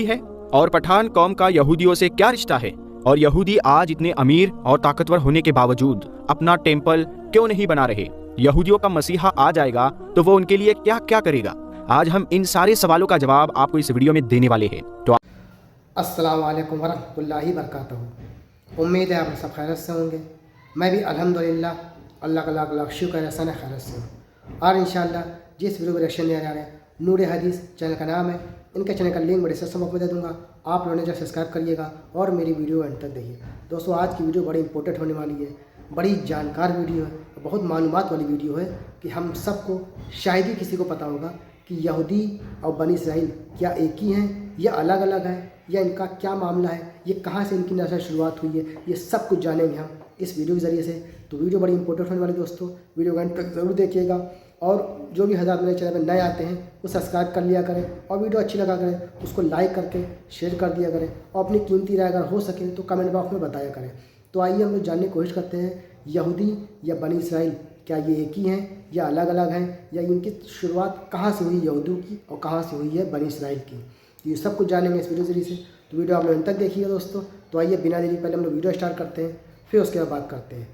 है और पठान कौम का यहूदियों से क्या रिश्ता है, और यहूदी आज इतने अमीर और ताकतवर होने के बावजूद अपना टेम्पल क्यों नहीं बना रहे। यहूदियों का मसीहा आ जाएगा तो वो उनके लिए क्या क्या करेगा। आज हम इन सारे सवालों का जवाब आपको इस वीडियो में देने वाले हैं। तो अस्सलाम वालेकुम वरहमतुल्लाहि वबरकातुहू। उम्मीद है आप सब खैरियत से होंगे। मैं भी अल्हम्दुलिल्लाह अल्लाह का लाख लाख शुक्र एहसान खैरियत से हूँ। और इंशाअल्लाह जिस वीडियो को रिएक्शन देने जा रहे हैं नूर हदीस चैनल का नाम है। इनके चैनल का लिंक मैं डिस्क्रिप्शन बॉक्स में दे दूँगा। आप लोगों ने जो सब्सक्राइब करिएगा और मेरी वीडियो एंड तक देखिए। दोस्तों आज की वीडियो बड़ी इंपॉर्टेंट होने वाली है, बड़ी जानकार वीडियो है, बहुत मालूमात वाली वीडियो है कि हम सबको शायद ही किसी को पता होगा कि यहूदी और बनी इसराइल क्या एक ही हैं या अलग अलग हैं, या इनका क्या मामला है, ये कहाँ से इनकी नस्ल शुरुआत हुई है, ये सब कुछ जानेंगे हम इस वीडियो के ज़रिए से। तो वीडियो बड़ी इंपॉर्टेंट होने वाली दोस्तों, वीडियो को एंड तक ज़रूर देखिएगा। और जो भी हज़ार मेरे चैनल पर नए आते हैं वो सब्सक्राइब कर लिया करें, और वीडियो अच्छी लगा करें उसको लाइक करके शेयर कर दिया करें, और अपनी कीमती राय अगर हो सके तो कमेंट बॉक्स में बताया करें। तो आइए हम लोग जानने की कोशिश करते हैं यहूदी या बनी इसराइल क्या ये एक ही हैं या अलग अलग हैं, या इनकी शुरुआत कहाँ से हुई यहूदियों की और कहाँ से हुई है बनी इसराइल की। तो ये सब कुछ जानेंगे इस वीडियो के जरिए से। तो वीडियो आप लोग अंत तक देखिएगा दोस्तों। तो आइए बिना देरी पहले हम लोग वीडियो स्टार्ट करते हैं, फिर उसके बाद बात करते हैं।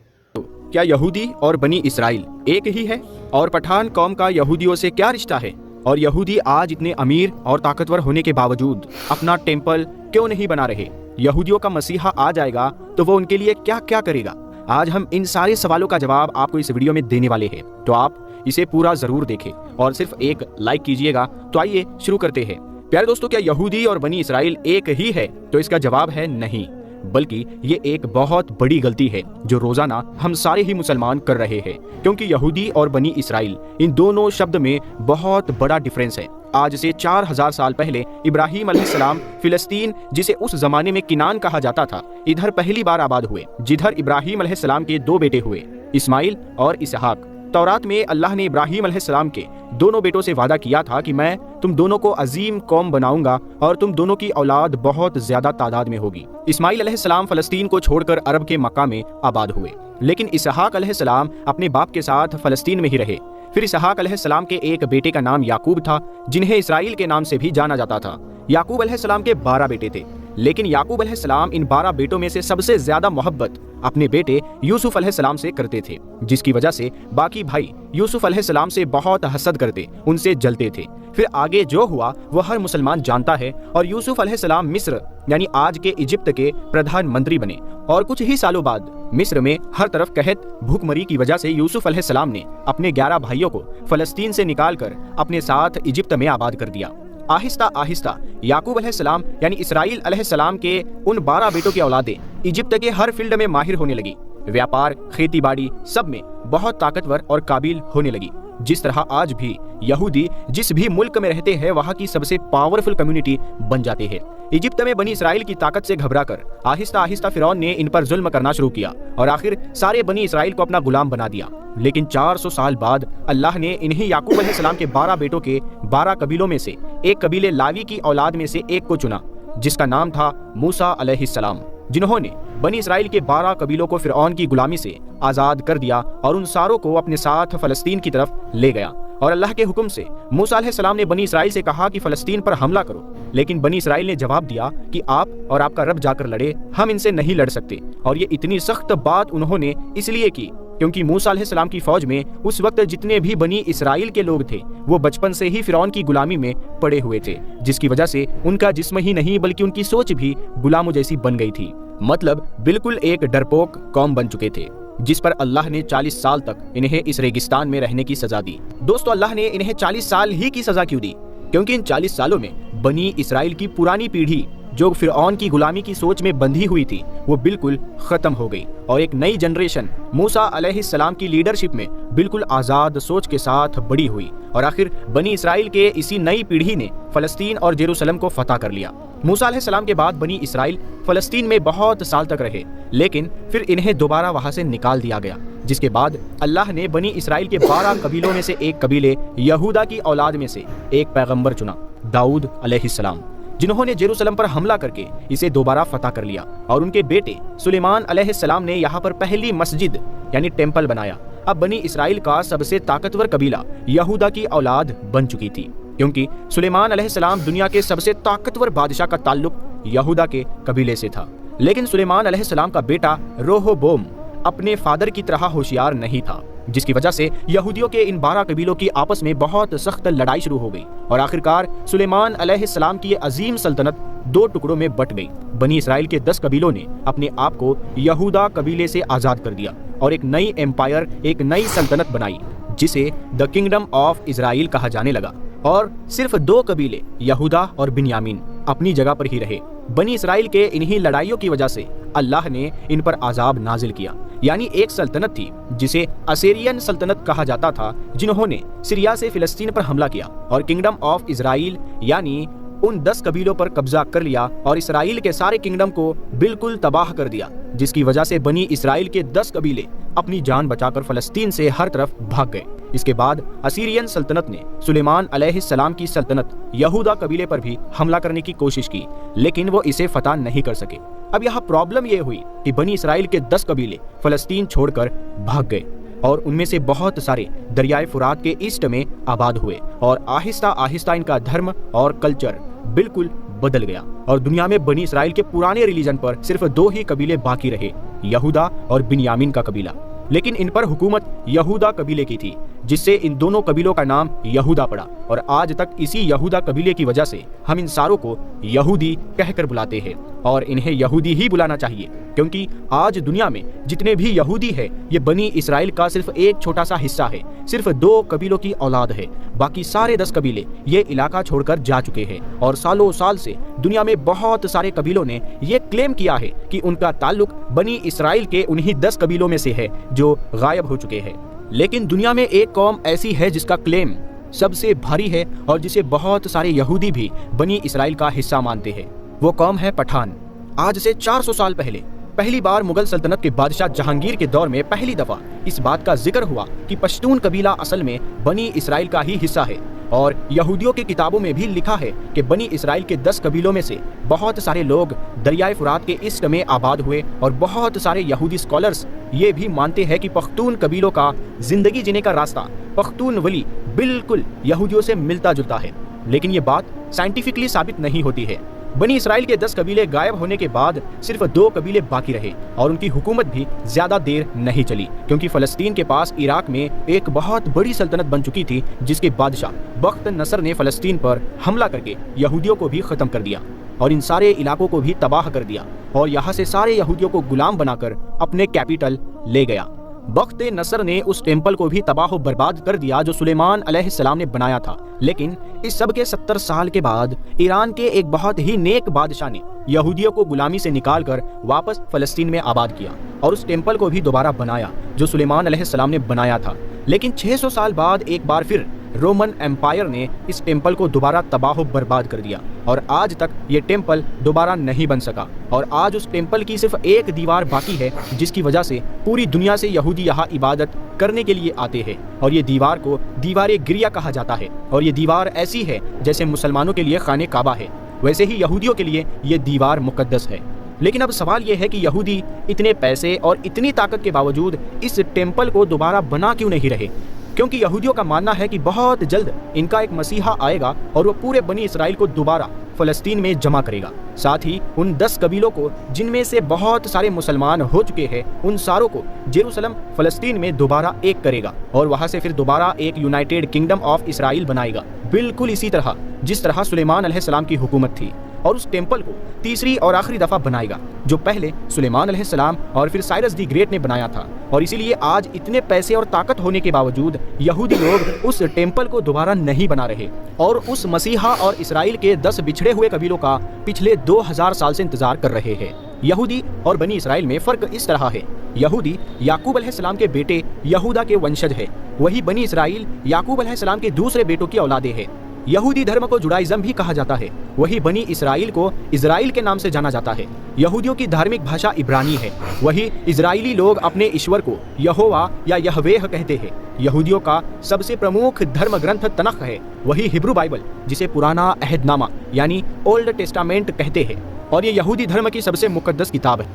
क्या यहूदी और बनी इसराइल एक ही है, और पठान कौम का यहूदियों से क्या रिश्ता है, और यहूदी आज इतने अमीर और ताकतवर होने के बावजूद अपना टेम्पल क्यों नहीं बना रहे। यहूदियों का मसीहा आ जाएगा तो वो उनके लिए क्या क्या करेगा। आज हम इन सारे सवालों का जवाब आपको इस वीडियो में देने वाले हैं। तो आप इसे पूरा जरूर देखें और सिर्फ एक लाइक कीजिएगा। तो आइए शुरू करते हैं। प्यारे दोस्तों, क्या यहूदी और बनी इसराइल एक ही है? तो इसका जवाब है नहीं, बल्कि ये एक बहुत बड़ी गलती है जो रोजाना हम सारे ही मुसलमान कर रहे हैं, क्योंकि यहूदी और बनी इसराइल इन दोनों शब्द में बहुत बड़ा डिफरेंस है। आज से 4000 साल पहले इब्राहिम अलैहिस्सलाम फिलिस्तीन, जिसे उस जमाने में किनान कहा जाता था, इधर पहली बार आबाद हुए, जिधर इब्राहिम अलैहिस्सलाम के दो बेटे हुए, इस्माइल और इसहाक। तौरात में अल्लाह ने इब्राहिम अलैहिस्सलाम के दोनों बेटों से वादा किया था कि मैं तुम दोनों को अजीम कौम बनाऊंगा और तुम दोनों की औलाद बहुत ज्यादा तादाद में होगी। इस्माइल अलैहिस्सलाम फलस्तीन को छोड़कर अरब के मक्का में आबाद हुए, लेकिन इसहाक अलैहिस्सलाम अपने बाप के साथ फलस्तीन में ही रहे। फिर इसहाक अलैहिस्सलाम के एक बेटे का नाम याकूब था, जिन्हें इसराइल के नाम से भी जाना जाता था। याकूब अलैहिस्सलाम के 12 बेटे थे, लेकिन याकूब अलैहिस्सलाम इन 12 बेटों में से सबसे ज्यादा मोहब्बत अपने बेटे यूसुफ अलैहिस्सलाम से करते थे, जिसकी वजह से बाकी भाई यूसुफ अलैहिस्सलाम से बहुत हसद करते, उनसे जलते थे। फिर आगे जो हुआ वो हर मुसलमान जानता है, और यूसुफ अलैहिस्सलाम मिस्र यानी आज के इजिप्ट के प्रधानमंत्री बने। और कुछ ही सालों बाद मिस्र में हर तरफ कहत भूखमरी की वजह से यूसुफ अलैहिस्सलाम ने अपने 11 भाइयों को फलस्तीन से निकालकर अपने साथ इजिप्ट में आबाद कर दिया। आहिस्ता आहिस्ता याकूब अलैहिस्सलाम यानी इसराइल अलैहिस्सलाम के उन 12 बेटों की औलादें इजिप्ट के हर फील्ड में माहिर होने लगी, व्यापार, खेती बाड़ी सब में बहुत ताकतवर और काबिल होने लगी। जिस तरह आज भी यहूदी जिस भी मुल्क में रहते हैं वहाँ की सबसे पावरफुल कम्युनिटी बन जाते हैं। इजिप्ट में बनी इसराइल की ताकत से घबराकर आहिस्ता आहिस्ता फिरौन ने इन पर जुल्म करना शुरू किया और आखिर सारे बनी इसराइल को अपना गुलाम बना दिया। लेकिन 400 साल बाद अल्लाह ने इन्हीं याकूब अलैहिस्सलाम के 12 बेटों के 12 कबीलों में से एक कबीले लावी की औलाद में से एक को चुना, जिसका नाम था मूसा अलैहिस्सलाम, जिन्होंने बनी इसराइल के 12 कबीलों को फिरौन की गुलामी से आजाद कर दिया और उन सारों को अपने साथ फलस्तीन की तरफ ले गया। और अल्लाह के हुक्म से मूसा अलैहिस्सलाम ने बनी इसराइल से कहा कि फलस्तीन पर हमला करो, लेकिन बनी इसराइल ने जवाब दिया कि आप और आपका रब जाकर लड़े, हम इनसे नहीं लड़ सकते। और ये इतनी सख्त बात उन्होंने इसलिए की क्योंकि मूसा अलैहिस्सलाम की फौज में उस वक्त जितने भी बनी इसराइल के लोग थे वो बचपन से ही फिरौन की गुलामी में पड़े हुए थे, जिसकी वजह से उनका जिस्म ही नहीं बल्कि उनकी सोच भी गुलामों जैसी बन गई थी। मतलब बिल्कुल एक डरपोक कौम बन चुके थे, जिस पर अल्लाह ने 40 साल तक इन्हें इस रेगिस्तान में रहने की सजा दी। दोस्तों, अल्लाह ने इन्हें 40 साल ही की सजा क्यों दी? क्योंकि इन 40 सालों में बनी इसराइल की पुरानी पीढ़ी जो फिरौन की गुलामी की सोच में बंधी हुई थी वो बिल्कुल खत्म हो गई, और एक नई जनरेशन मूसा अलैहिस्सलाम की लीडरशिप में बिल्कुल आज़ाद सोच के साथ बड़ी हुई। और आखिर बनी इसराइल के इसी नई पीढ़ी ने फलस्तीन और जेरूसलम को फतह कर लिया। मूसा अलैहिस्सलाम के बाद बनी इसराइल फलस्तीन में बहुत साल तक रहे, लेकिन फिर इन्हें दोबारा वहां से निकाल दिया गया, जिसके बाद अल्लाह ने बनी इसराइल के 12 कबीलों में से एक कबीले यहूदा की औलाद में से एक पैगंबर चुना, दाऊद अलैहिस्सलाम, जिन्होंने जेरूसलम पर हमला करके इसे दोबारा फतह कर लिया। और उनके बेटे सुलेमान अलैहिस्सलाम ने यहाँ पर पहली मस्जिद यानी टेम्पल बनाया। अब बनी इसराइल का सबसे ताकतवर कबीला यहूदा की औलाद बन चुकी थी। क्योंकि सुलेमान अलैहिस्सलाम दुनिया के सबसे ताकतवर बादशाह का ताल्लुक यहूदा के कबीले से था। लेकिन सुलेमान अलैहिस्सलाम का बेटा रोहोबोम अपने फादर की तरह होशियार नहीं था, जिसकी वजह से यहूदियों के इन 12 कबीलों की आपस में बहुत सख्त लड़ाई शुरू हो गई और आखिरकार सुलेमान अलैहिस्सलाम की ये अजीम सल्तनत 2 टुकड़ों में बट गई। बनी इसराइल के 10 कबीलों ने अपने आप को यहूदा कबीले से आज़ाद कर दिया और एक नई एम्पायर, एक नई सल्तनत बनाई जिसे द किंगडम ऑफ इजराइल कहा जाने लगा। और सिर्फ 2 कबीले यहूदा और बिन्यामीन अपनी जगह पर ही रहे। बनी इसराइल के इन्हीं लड़ाइयों की वजह से अल्लाह ने इन पर अजाब नाजिल किया। यानी एक सल्तनत थी जिसे असीरियन सल्तनत कहा जाता था, जिन्होंने सीरिया से फिलिस्तीन पर हमला किया और किंगडम ऑफ इजराइल यानी उन 10 कबीलों पर कब्जा कर लिया और इसराइल के सारे किंगडम को बिल्कुल तबाह कर दिया, जिसकी वजह से बनी इसराइल के 10 कबीले अपनी जान बचाकर फलस्तीन से हर तरफ भाग गए। इसके बाद असीरियन सल्तनत ने सुलेमान अलैहिस्सलाम की सल्तनत यहूदा कबीले पर भी हमला करने की कोशिश की, लेकिन वो इसे फतह नहीं कर सके। अब यहाँ प्रॉब्लम ये हुई कि बनी इसराइल के 10 कबीले फलस्तीन छोड़कर भाग गए और उनमें से बहुत सारे दरियाए फुरात के ईस्ट में आबाद हुए और आहिस्ता आहिस्ता इनका धर्म और कल्चर बिल्कुल बदल गया और दुनिया में बनी इसराइल के पुराने रिलीजन पर सिर्फ 2 ही कबीले बाकी रहे, यहूदा और बिन्यामीन का कबीला। लेकिन इन पर हुकूमत यहूदा कबीले की थी, जिससे इन दोनों कबीलों का नाम यहूदा पड़ा और आज तक इसी यहूदा कबीले की वजह से हम इन सारों को यहूदी कहकर बुलाते हैं और इन्हें यहूदी ही बुलाना चाहिए, क्योंकि आज दुनिया में जितने भी यहूदी है ये बनी इसराइल का सिर्फ एक छोटा सा हिस्सा है, सिर्फ 2 कबीलों की औलाद है। बाकी सारे 10 कबीले ये इलाका छोड़कर जा चुके हैं और सालों साल से दुनिया में बहुत सारे कबीलों ने ये क्लेम किया है कि उनका ताल्लुक बनी इसराइल के उन्हीं 10 कबीलों में से है जो गायब हो चुके हैं। लेकिन दुनिया में एक कौम ऐसी है जिसका क्लेम सबसे भारी है और जिसे बहुत सारे यहूदी भी बनी इसराइल का हिस्सा मानते हैं। वो कौम है पठान। आज से 400 साल पहले पहली बार मुगल सल्तनत के बादशाह जहांगीर के दौर में पहली दफा इस बात का जिक्र हुआ कि पश्तून कबीला असल में बनी इसराइल का ही हिस्सा है और यहूदियों की किताबों में भी लिखा है कि बनी इसराइल के 10 कबीलों में से बहुत सारे लोग दरियाए फुरात के ईस्ट में आबाद हुए और बहुत सारे यहूदी स्कॉलर्स ये भी मानते हैं कि पख्तून कबीलों का जिंदगी जीने का रास्ता पख्तून वली बिल्कुल यहूदियों से मिलता जुलता है। लेकिन ये बात साइंटिफिकली साबित नहीं होती है। बनी इसराइल के 10 कबीले गायब होने के बाद सिर्फ 2 कबीले बाकी रहे और उनकी हुकूमत भी ज्यादा देर नहीं चली, क्योंकि फलस्तीन के पास इराक में एक बहुत बड़ी सल्तनत बन चुकी थी, जिसके बादशाह बख्त नसर ने फलस्तीन पर हमला करके यहूदियों को भी खत्म कर दिया और इन सारे इलाकों को भी तबाह कर दिया और यहाँ से सारे यहूदियों को गुलाम बनाकर अपने कैपिटल ले गया। बख्त नसर ने उस टेम्पल को भी तबाह व बर्बाद कर दिया जो सुलेमान अलैहिस्सलाम ने बनाया था। लेकिन इस सब के 70 साल के बाद ईरान के एक बहुत ही नेक बादशाह ने यहूदियों को गुलामी से निकालकर वापस फलस्तीन में आबाद किया और उस टेम्पल को भी दोबारा बनाया जो सुलेमान अलैहिस्सलाम ने बनाया था। लेकिन 600 साल बाद एक बार फिर रोमन एम्पायर ने इस टेम्पल को दोबारा तबाह बर्बाद कर दिया और आज तक ये टेम्पल दोबारा नहीं बन सका और आज उस टेम्पल की सिर्फ एक दीवार बाकी है, जिसकी वजह से पूरी दुनिया से यहूदी यहाँ इबादत करने के लिए आते हैं और ये दीवार को दीवार गिरिया कहा जाता है और ये दीवार ऐसी है जैसे मुसलमानों के लिए खाने काबा है, वैसे ही यहूदियों के लिए ये दीवार मुकद्दस है। लेकिन अब सवाल ये है कि यहूदी इतने पैसे और इतनी ताकत के बावजूद इस टेम्पल को दोबारा बना क्यों नहीं रहे, क्योंकि यहूदियों का मानना है कि बहुत जल्द इनका एक मसीहा आएगा और वो पूरे बनी इसराइल को दोबारा फलस्तीन में जमा करेगा। साथ ही उन 10 कबीलों को जिनमें से बहुत सारे मुसलमान हो चुके हैं उन सारों को जेरूसलम फलस्तीन में दोबारा एक करेगा और वहां से फिर दोबारा एक यूनाइटेड किंगडम ऑफ इसराइल बनाएगा, बिल्कुल इसी तरह जिस तरह सुलेमान अलैहिस्सलाम की हुकूमत थी। और उस टेम्पल को तीसरी और आखिरी दफा बनाएगा जो पहले सुलेमान अलैहिस्सलाम और फिर साइरस दी ग्रेट ने बनाया था। और इसीलिए आज इतने पैसे और ताकत होने के बावजूद यहूदी लोग उस टेम्पल को दोबारा नहीं बना रहे और उस मसीहा और इसराइल के 10 बिछड़े हुए कबीलों का पिछले 2000 साल से इंतजार कर रहे हैं। यहूदी और बनी इसराइल में फर्क इस तरह है, यहूदी याकूब अलैहिस्सलाम के बेटे यहूदा के वंशज है, वही बनी इसराइल याकूब अलैहिस्सलाम के दूसरे बेटों की औलादे है। यहूदी धर्म को जुडाइज्म भी कहा जाता है, वही बनी इसराइल को इजराइल के नाम से जाना जाता है। यहूदियों की धार्मिक भाषा इब्रानी है, वही इजराइली लोग अपने ईश्वर को यहोवा या यहवेह कहते हैं। यहूदियों का सबसे प्रमुख धर्म ग्रंथ तनख है, वही हिब्रू बाइबल जिसे पुराना अहदनामा यानी ओल्ड टेस्टामेंट कहते हैं और ये यहूदी धर्म की सबसे मुकद्दस किताब है।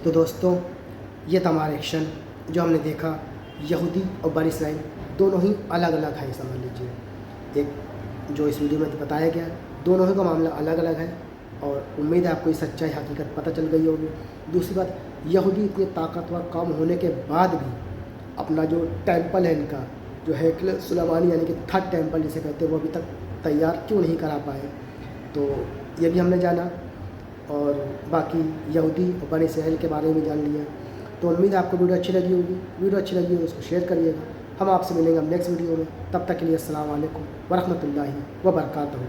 तो दोस्तों ये था हमारा एक्शन जो हमने देखा, यहूदी और बनी इसराइल दोनों ही अलग अलग है, समझ लीजिए। ایک جو اس ویڈیو میں بتایا گیا دونوں کا معاملہ الگ الگ ہے، اور امید ہے آپ کو یہ سچائی حقیقت پتہ چل گئی ہوگی۔ دوسری بات، یہودی اتنے طاقتور قوم ہونے کے بعد بھی اپنا جو ٹیمپل ہے ان کا، جو ہیکل سلیمانی یعنی کہ تھرڈ ٹیمپل جسے کہتے ہیں، وہ ابھی تک تیار کیوں نہیں کرا پائے، تو یہ بھی ہم نے جانا، اور باقی یہودی اور بنی اسرائیل کے بارے میں جان لیا۔ تو امید ہے آپ کو ویڈیو اچھی لگی ہوگی، ویڈیو اچھی لگی ہوگی اس کو شیئر کریے گا۔ ہم آپ سے ملیں گے نیکسٹ ویڈیو میں، تب تک کے لیے السلام علیکم ورحمۃ اللہ وبرکاتہ۔